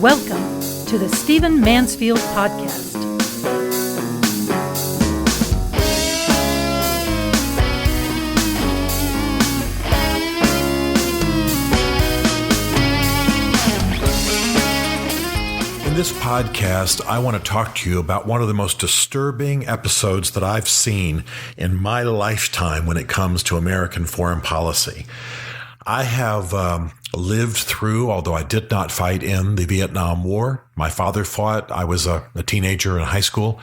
Welcome to the Stephen Mansfield Podcast. In this podcast, I want to talk to you about one of the most disturbing episodes that I've seen in my lifetime when it comes to American foreign policy. I have lived through, although I did not fight in the Vietnam War. My father fought. I was a teenager in high school.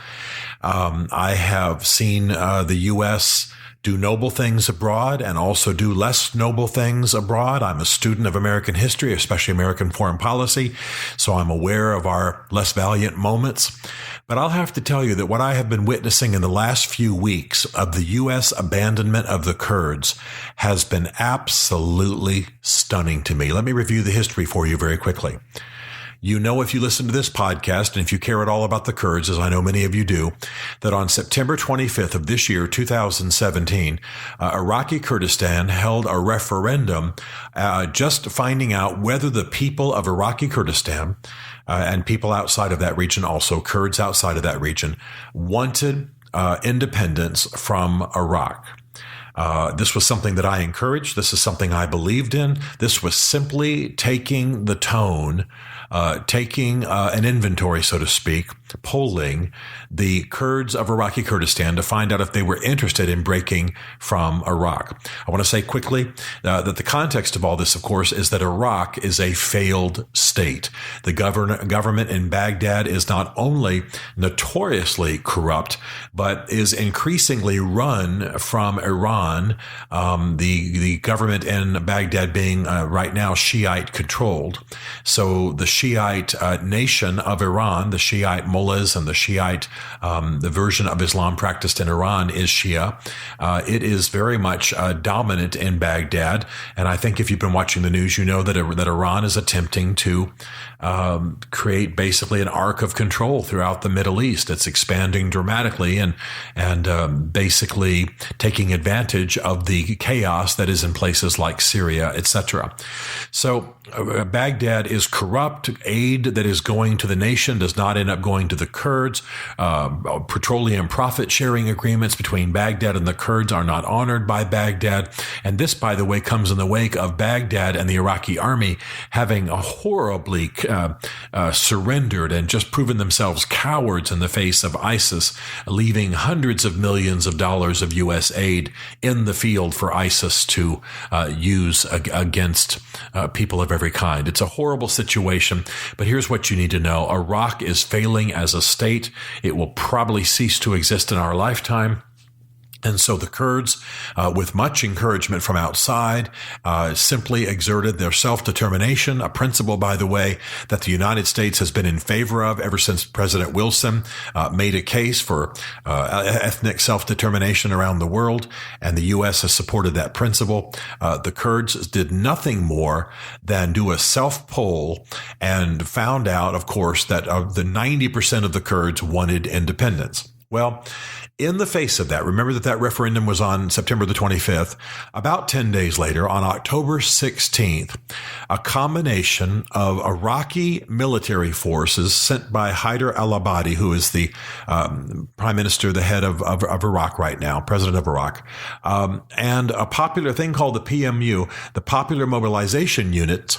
I have seen the U.S. do noble things abroad and also do less noble things abroad. I'm a student of American history, especially American foreign policy, so I'm aware of our less valiant moments. But I'll have to tell you that what I have been witnessing in the last few weeks of the U.S. abandonment of the Kurds has been absolutely stunning to me. Let me review the history for you very quickly. You know, if you listen to this podcast, and if you care at all about the Kurds, as I know many of you do, that on September 25th of this year, 2017, Iraqi Kurdistan held a referendum just finding out whether the people of Iraqi Kurdistan and people outside of that region, also Kurds outside of that region, wanted independence from Iraq. This was something that I encouraged. This is something I believed in. This was simply taking the tone, taking an inventory, so to speak, polling the Kurds of Iraqi Kurdistan to find out if they were interested in breaking from Iraq. I want to say quickly that the context of all this, of course, is that Iraq is a failed state. The government in Baghdad is not only notoriously corrupt, but is increasingly run from Iran, the government in Baghdad being right now Shiite controlled. So the Shiite nation of Iran, the Shiite mullahs and the Shiite, the version of Islam practiced in Iran is Shia. It is very much dominant in Baghdad. And I think if you've been watching the news, you know that Iran is attempting to create basically an arc of control throughout the Middle East. It's expanding dramatically and basically taking advantage of the chaos that is in places like Syria, etc. So Baghdad is corrupt. Aid that is going to the nation does not end up going to the Kurds. Petroleum profit sharing agreements between Baghdad and the Kurds are not honored by Baghdad. And this, by the way, comes in the wake of Baghdad and the Iraqi army having horribly surrendered and just proven themselves cowards in the face of ISIS, leaving hundreds of millions of dollars of U.S. aid in the field for ISIS to use against people of every kind. It's a horrible situation, but here's what you need to know. Iraq is failing as a state. It will probably cease to exist in our lifetime. And so the Kurds, with much encouragement from outside, simply exerted their self-determination, a principle, by the way, that the United States has been in favor of ever since President Wilson made a case for ethnic self-determination around the world, and the U.S. has supported that principle. The Kurds did nothing more than do a self-poll and found out, of course, that the 90% of the Kurds wanted independence. Well, in the face of that, remember that referendum was on September the 25th. About 10 days later, on October 16th, a combination of Iraqi military forces sent by Haider al-Abadi, who is the prime minister, the head of Iraq right now, president of Iraq, and a popular thing called the PMU, the Popular Mobilization Unit,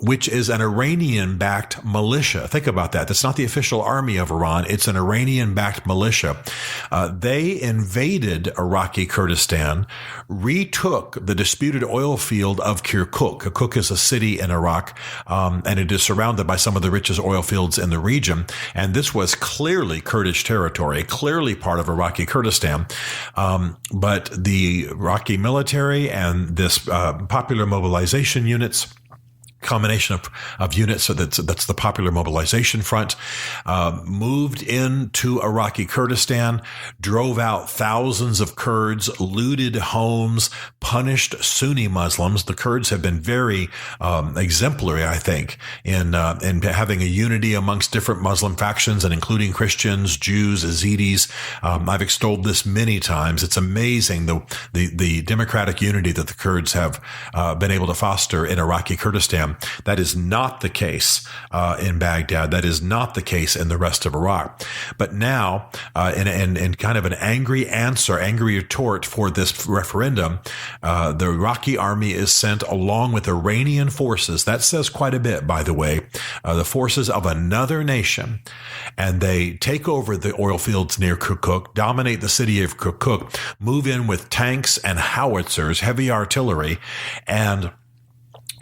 which is an Iranian-backed militia. Think about that. That's not the official army of Iran. It's an Iranian-backed militia. They invaded Iraqi Kurdistan, retook the disputed oil field of Kirkuk. Kirkuk is a city in Iraq, and it is surrounded by some of the richest oil fields in the region. And this was clearly Kurdish territory, clearly part of Iraqi Kurdistan. But the Iraqi military and this popular mobilization units, combination of units, so that's the Popular Mobilization Front, moved into Iraqi Kurdistan, drove out thousands of Kurds, looted homes, punished Sunni Muslims. The Kurds have been very exemplary, I think, in having a unity amongst different Muslim factions and including Christians, Jews, Yazidis. I've extolled this many times. It's amazing the democratic unity that the Kurds have been able to foster in Iraqi Kurdistan. Kurdistan. That is not the case in Baghdad. That is not the case in the rest of Iraq. But now, in kind of an angry retort for this referendum, the Iraqi army is sent along with Iranian forces. That says quite a bit, by the way. The forces of another nation, and they take over the oil fields near Kirkuk, dominate the city of Kirkuk, move in with tanks and howitzers, heavy artillery, and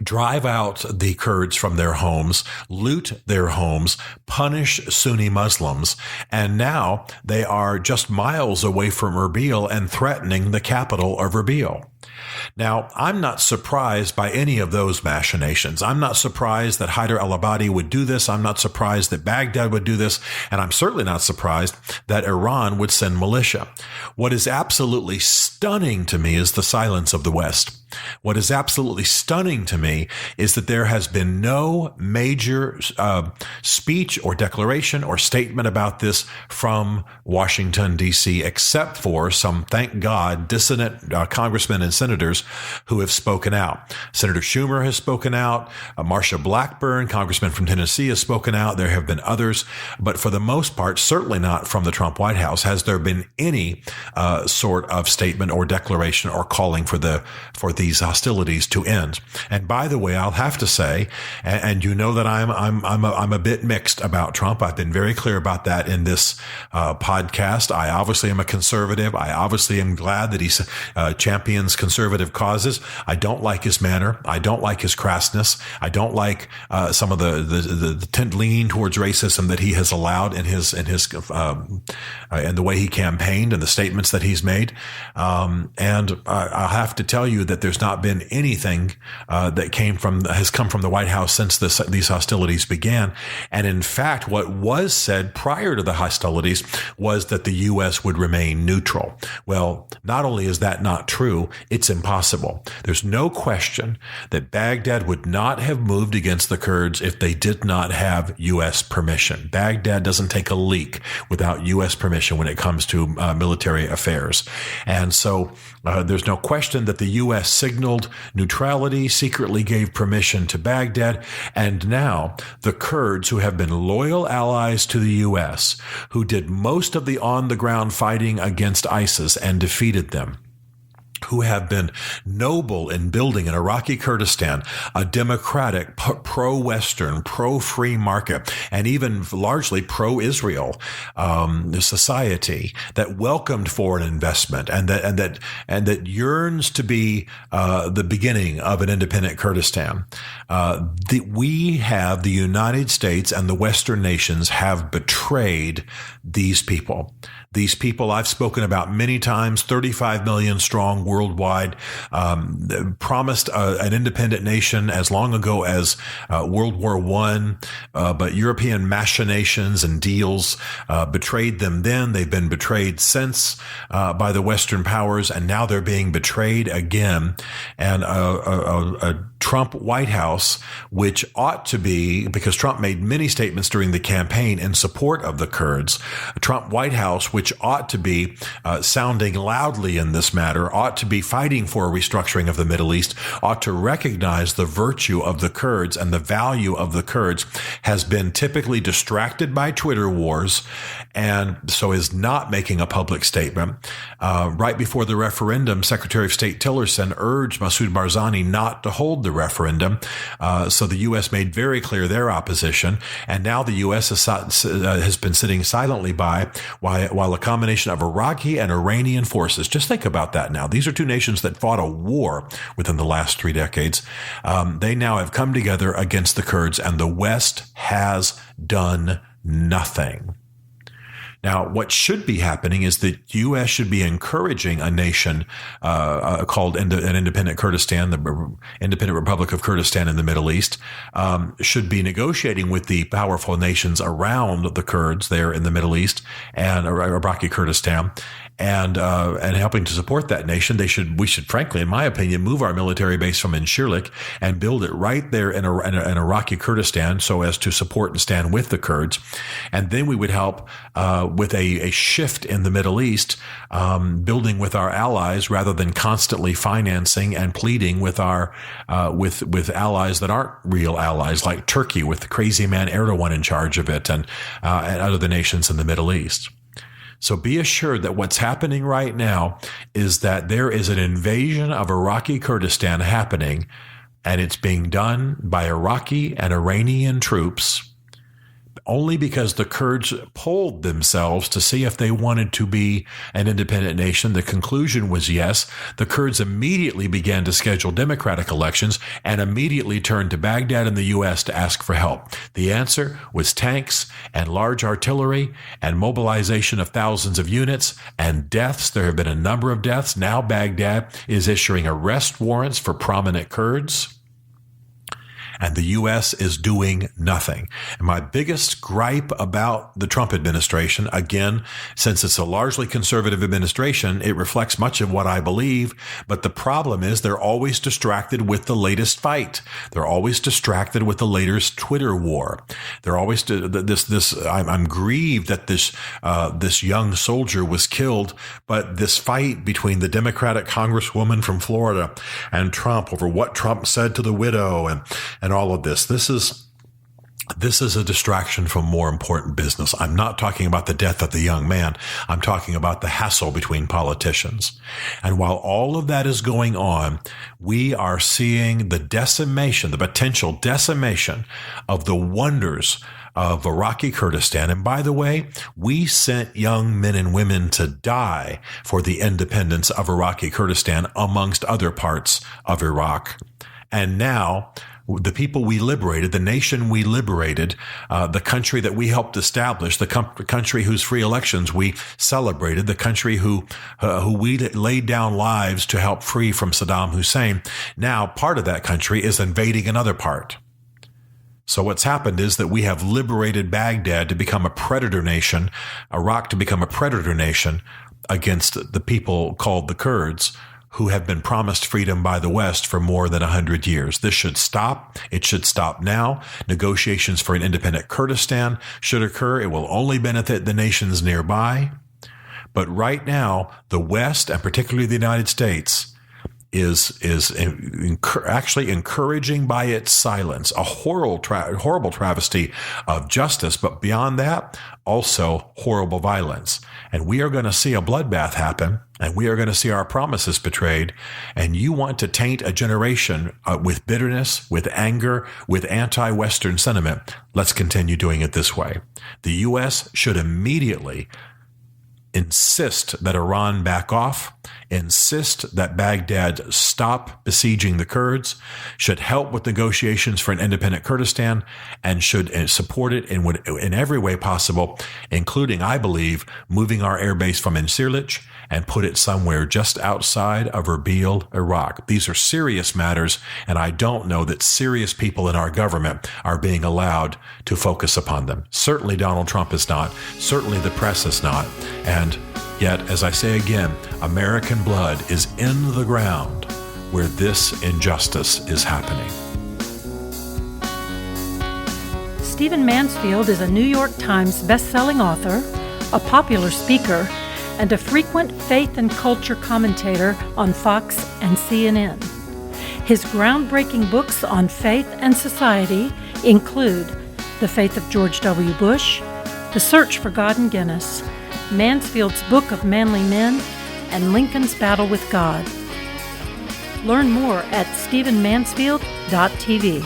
drive out the Kurds from their homes, loot their homes, punish Sunni Muslims, and now they are just miles away from Erbil and threatening the capital of Erbil. Now, I'm not surprised by any of those machinations. I'm not surprised that Haider al-Abadi would do this. I'm not surprised that Baghdad would do this. And I'm certainly not surprised that Iran would send militia. What is absolutely stunning to me is the silence of the West. What is absolutely stunning to me is that there has been no major speech or declaration or statement about this from Washington, D.C., except for some, thank God, dissident congressmen and senators who have spoken out. Senator Schumer has spoken out. Marsha Blackburn, congressman from Tennessee, has spoken out. There have been others. But for the most part, certainly not from the Trump White House, has there been any sort of statement or declaration or calling for these hostilities to end. And by the way, I'll have to say, and you know that I'm a bit mixed about Trump. I've been very clear about that in this podcast. I obviously am a conservative. I obviously am glad that he champions conservative causes. I don't like his manner. I don't like his crassness. I don't like some of the lean towards racism that he has allowed in his and the way he campaigned and the statements that he's made. And I'll have to tell you that there's not been anything that has come from the White House since these hostilities began. And in fact, what was said prior to the hostilities was that the U.S. would remain neutral. Well, not only is that not true, it's impossible. There's no question that Baghdad would not have moved against the Kurds if they did not have U.S. permission. Baghdad doesn't take a leak without U.S. permission when it comes to military affairs. And so there's no question that the U.S. signaled neutrality, secretly gave permission to Baghdad, and now the Kurds, who have been loyal allies to the U.S., who did most of the on-the-ground fighting against ISIS and defeated them, who have been noble in building in Iraqi Kurdistan a democratic, pro-Western, pro-free market, and even largely pro-Israel society that welcomed foreign investment and that yearns to be the beginning of an independent Kurdistan. The United States and the Western nations have betrayed these people. These people I've spoken about many times, 35 million strong worldwide, promised an independent nation as long ago as World War I, but European machinations and deals betrayed them then. They've been betrayed since by the Western powers, and now they're being betrayed again. And a Trump White House, which ought to be, because Trump made many statements during the campaign in support of the Kurds, a Trump White House, which ought to be sounding loudly in this matter, ought to be fighting for a restructuring of the Middle East, ought to recognize the virtue of the Kurds and the value of the Kurds, has been typically distracted by Twitter wars, and so is not making a public statement. Right before the referendum, Secretary of State Tillerson urged Masoud Barzani not to hold the referendum. So the U.S. made very clear their opposition. And now the U.S. has been sitting silently by while a combination of Iraqi and Iranian forces, just think about that now. These are two nations that fought a war within the last 3 decades. They now have come together against the Kurds, and the West has done nothing. Now, what should be happening is that the U.S. should be encouraging a nation called an independent Kurdistan, the Independent Republic of Kurdistan in the Middle East, should be negotiating with the powerful nations around the Kurds there in the Middle East and Iraqi Kurdistan, and helping to support that nation. We should, frankly, in my opinion, move our military base from Incirlik and build it right there in Iraqi Kurdistan so as to support and stand with the Kurds. And then we would help with a shift in the Middle East, building with our allies rather than constantly financing and pleading with our with allies that aren't real allies, like Turkey with the crazy man Erdogan in charge of it, and other nations in the Middle East. So be assured that what's happening right now is that there is an invasion of Iraqi Kurdistan happening, and it's being done by Iraqi and Iranian troops only because the Kurds polled themselves to see if they wanted to be an independent nation. The conclusion was yes. The Kurds immediately began to schedule democratic elections and immediately turned to Baghdad and the U.S. to ask for help. The answer was tanks and large artillery and mobilization of thousands of units and deaths. There have been a number of deaths. Now Baghdad is issuing arrest warrants for prominent Kurds. And the U.S. is doing nothing. And my biggest gripe about the Trump administration, again, since it's a largely conservative administration, it reflects much of what I believe. But the problem is they're always distracted with the latest fight. They're always distracted with the latest Twitter war. They're always I'm grieved that this young soldier was killed. But this fight between the Democratic Congresswoman from Florida and Trump over what Trump said to the widow and all of this. This is a distraction from more important business. I'm not talking about the death of the young man. I'm talking about the hassle between politicians. And while all of that is going on, we are seeing the potential decimation of the wonders of Iraqi Kurdistan. And by the way, we sent young men and women to die for the independence of Iraqi Kurdistan, amongst other parts of Iraq. And now the people we liberated, the nation we liberated, the country that we helped establish, the country whose free elections we celebrated, the country who we laid down lives to help free from Saddam Hussein. Now part of that country is invading another part. So what's happened is that we have liberated Baghdad to become a predator nation, Iraq to become a predator nation against the people called the Kurds, who have been promised freedom by the West for more than 100 years. This should stop. It should stop now. Negotiations for an independent Kurdistan should occur. It will only benefit the nations nearby. But right now, the West, and particularly the United States, is actually encouraging by its silence a horrible travesty of justice, but beyond that, also horrible violence. And we are going to see a bloodbath happen, and we are going to see our promises betrayed. And you want to taint a generation with bitterness, with anger, with anti-Western sentiment. Let's continue doing it this way. The U.S. should immediately insist that Iran back off, insist that Baghdad stop besieging the Kurds, should help with negotiations for an independent Kurdistan, and should support it in every way possible, including, I believe, moving our airbase from Incirlik and put it somewhere just outside of Erbil, Iraq. These are serious matters, and I don't know that serious people in our government are being allowed to focus upon them. Certainly Donald Trump is not. Certainly the press is not. And yet, as I say again, American blood is in the ground where this injustice is happening. Stephen Mansfield is a New York Times best-selling author, a popular speaker, and a frequent faith and culture commentator on Fox and CNN. His groundbreaking books on faith and society include The Faith of George W. Bush, The Search for God in Guinness, Mansfield's Book of Manly Men, and Lincoln's Battle with God. Learn more at stephenmansfield.tv.